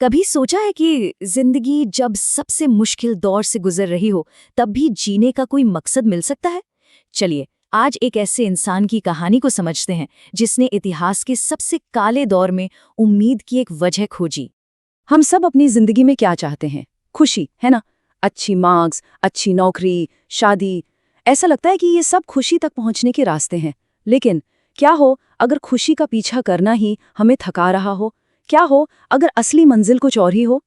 कभी सोचा है कि जिंदगी जब सबसे मुश्किल दौर से गुजर रही हो तब भी जीने का कोई मकसद मिल सकता है? चलिए आज एक ऐसे इंसान की कहानी को समझते हैं जिसने इतिहास के सबसे काले दौर में उम्मीद की एक वजह खोजी। हम सब अपनी जिंदगी में क्या चाहते हैं? खुशी, है ना? अच्छी मार्क्स, अच्छी नौकरी, शादी। ऐसा लगता है कि ये सब खुशी तक पहुंचने के रास्ते हैं। लेकिन क्या हो अगर खुशी का पीछा करना ही हमें थका रहा हो? क्या हो अगर असली मंजिल कुछ और ही हो?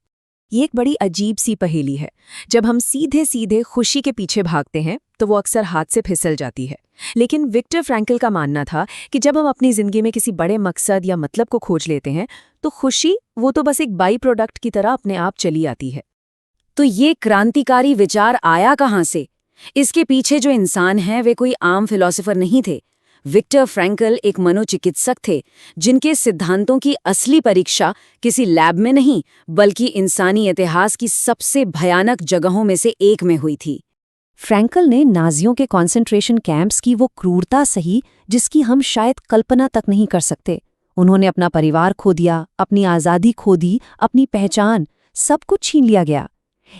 ये एक बड़ी अजीब सी पहेली है। जब हम सीधे सीधे खुशी के पीछे भागते हैं तो वो अक्सर हाथ से फिसल जाती है। लेकिन विक्टर फ्रैंकल का मानना था कि जब हम अपनी जिंदगी में किसी बड़े मकसद या मतलब को खोज लेते हैं तो खुशी वो तो बस एक बाई प्रोडक्ट की तरह अपने आप चली आती है। तो ये क्रांतिकारी विचार आया कहाँ से? इसके पीछे जो इंसान हैं वे कोई आम फिलॉसफर नहीं थे। विक्टर फ्रैंकल एक मनोचिकित्सक थे जिनके सिद्धांतों की असली परीक्षा किसी लैब में नहीं बल्कि इंसानी इतिहास की सबसे भयानक जगहों में से एक में हुई थी। फ्रैंकल ने नाजियों के कॉन्सेंट्रेशन कैंप्स की वो क्रूरता सही जिसकी हम शायद कल्पना तक नहीं कर सकते। उन्होंने अपना परिवार खो दिया, अपनी आज़ादी खो दी, अपनी पहचान, सब कुछ छीन लिया गया।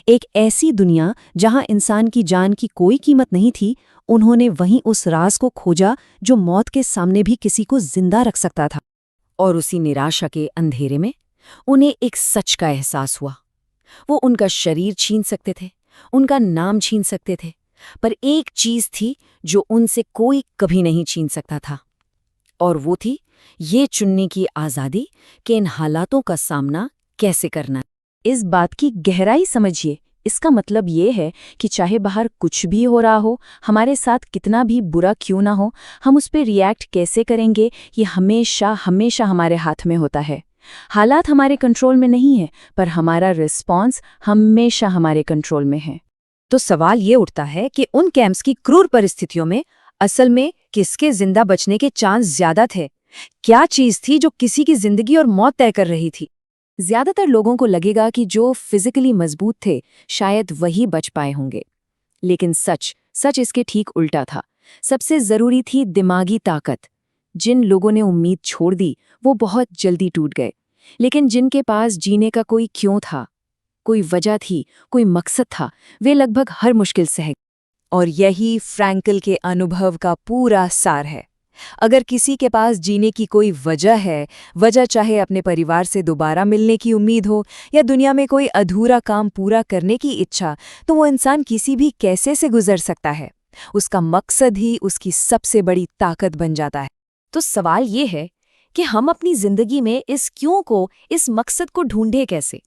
एक ऐसी दुनिया जहां इंसान की जान की कोई कीमत नहीं थी, उन्होंने वहीं उस राज को खोजा जो मौत के सामने भी किसी को जिंदा रख सकता था। और उसी निराशा के अंधेरे में उन्हें एक सच का एहसास हुआ। वो उनका शरीर छीन सकते थे, उनका नाम छीन सकते थे, पर एक चीज थी जो उनसे कोई कभी नहीं छीन सकता था। और वो थी ये चुनने की आज़ादी कि इन हालातों का सामना कैसे करना। इस बात की गहराई समझिए। इसका मतलब ये है कि चाहे बाहर कुछ भी हो रहा हो, हमारे साथ कितना भी बुरा क्यों ना हो, हम उस पर रिएक्ट कैसे करेंगे ये हमेशा हमेशा हमारे हाथ में होता है। हालात हमारे कंट्रोल में नहीं है, पर हमारा रिस्पॉन्स हमेशा हमारे कंट्रोल में है। तो सवाल ये उठता है कि उन कैंप्स की क्रूर परिस्थितियों में असल में किसके जिंदा बचने के चांस ज्यादा थे? क्या चीज थी जो किसी की जिंदगी और मौत तय कर रही थी? ज्यादातर लोगों को लगेगा कि जो फिजिकली मजबूत थे शायद वही बच पाए होंगे। लेकिन सच इसके ठीक उल्टा था। सबसे जरूरी थी दिमागी ताकत। जिन लोगों ने उम्मीद छोड़ दी वो बहुत जल्दी टूट गए, लेकिन जिनके पास जीने का कोई क्यों था, कोई वजह थी, कोई मकसद था, वे लगभग हर मुश्किल सह। और यही फ्रैंकल के अनुभव का पूरा सार है। अगर किसी के पास जीने की कोई वजह है, वजह चाहे अपने परिवार से दोबारा मिलने की उम्मीद हो या दुनिया में कोई अधूरा काम पूरा करने की इच्छा, तो वो इंसान किसी भी कैसे से गुजर सकता है। उसका मकसद ही उसकी सबसे बड़ी ताकत बन जाता है। तो सवाल ये है कि हम अपनी जिंदगी में इस क्यों को, इस मकसद को ढूंढे कैसे?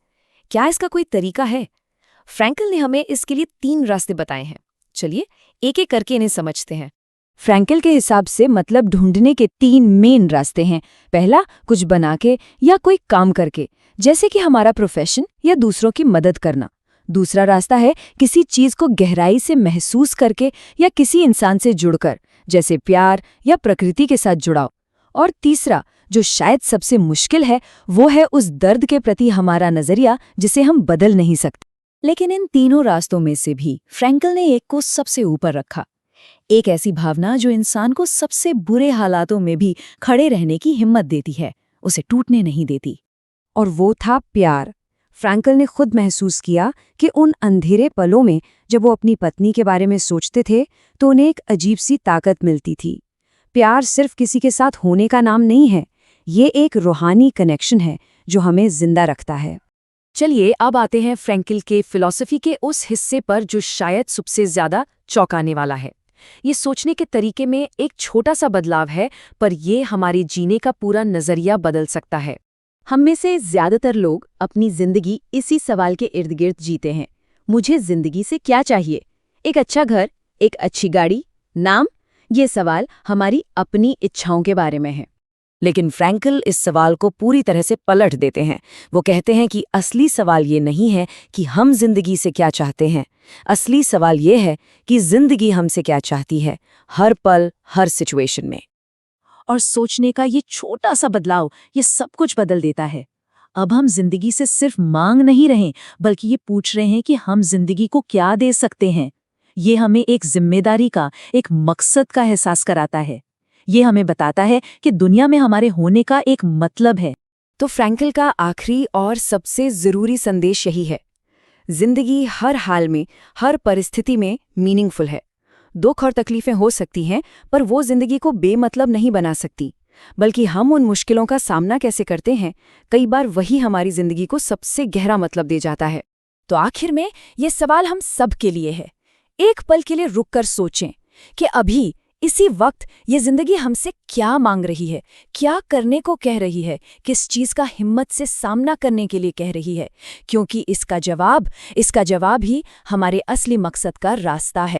क्या इसका कोई तरीका है? फ्रैंकल ने हमें इसके लिए 3 रास्ते बताए हैं। चलिए एक एक करके इन्हें समझते हैं। फ्रैंकल के हिसाब से मतलब ढूंढने के 3 मेन रास्ते हैं। पहला, कुछ बना के या कोई काम करके, जैसे कि हमारा प्रोफेशन या दूसरों की मदद करना। दूसरा रास्ता है किसी चीज को गहराई से महसूस करके या किसी इंसान से जुड़कर, जैसे प्यार या प्रकृति के साथ जुड़ाव। और तीसरा, जो शायद सबसे मुश्किल है, वो है उस दर्द के प्रति हमारा नजरिया जिसे हम बदल नहीं सकते। लेकिन इन तीनों रास्तों में से भी फ्रैंकल ने एक को सबसे ऊपर रखा। एक ऐसी भावना जो इंसान को सबसे बुरे हालातों में भी खड़े रहने की हिम्मत देती है, उसे टूटने नहीं देती। और वो था प्यार। फ्रैंकल ने खुद महसूस किया कि उन अंधेरे पलों में जब वो अपनी पत्नी के बारे में सोचते थे तो उन्हें एक अजीब सी ताकत मिलती थी। प्यार सिर्फ किसी के साथ होने का नाम नहीं है, ये एक रूहानी कनेक्शन है जो हमें जिंदा रखता है। चलिए अब आते हैं फ्रैंकल के फिलॉसफी के उस हिस्से पर जो शायद सबसे ज्यादा चौंकाने वाला है। ये सोचने के तरीके में एक छोटा सा बदलाव है, पर ये हमारे जीने का पूरा नजरिया बदल सकता है। हम में से ज्यादातर लोग अपनी जिंदगी इसी सवाल के इर्द गिर्द जीते हैं। मुझे जिंदगी से क्या चाहिए? एक अच्छा घर, एक अच्छी गाड़ी, नाम? ये सवाल हमारी अपनी इच्छाओं के बारे में है। लेकिन फ्रैंकल इस सवाल को पूरी तरह से पलट देते हैं। वो कहते हैं कि असली सवाल ये नहीं है कि हम जिंदगी से क्या चाहते हैं। असली सवाल ये है कि जिंदगी हमसे क्या चाहती है, हर पल, हर सिचुएशन में। और सोचने का ये छोटा सा बदलाव ये सब कुछ बदल देता है। अब हम जिंदगी से सिर्फ मांग नहीं रहे, बल्कि ये पूछ रहे हैं कि हम जिंदगी को क्या दे सकते हैं। ये हमें एक जिम्मेदारी का, एक मकसद का एहसास कराता है। ये हमें बताता है कि दुनिया में हमारे होने का एक मतलब है। तो फ्रैंकल का आखिरी और सबसे ज़रूरी संदेश यही है, जिंदगी हर हाल में, हर परिस्थिति में मीनिंगफुल है। दुख और तकलीफें हो सकती हैं, पर वो जिंदगी को बेमतलब नहीं बना सकती, बल्कि हम उन मुश्किलों का सामना कैसे करते हैं, कई बार वही हमारी जिंदगी को सबसे गहरा मतलब दे जाता है। तो आखिर में ये सवाल हम सब के लिए है। एक पल के लिए रुककर सोचें कि अभी इसी वक्त ये जिंदगी हमसे क्या मांग रही है, क्या करने को कह रही है, किस चीज का हिम्मत से सामना करने के लिए कह रही है, क्योंकि इसका जवाब ही हमारे असली मकसद का रास्ता है।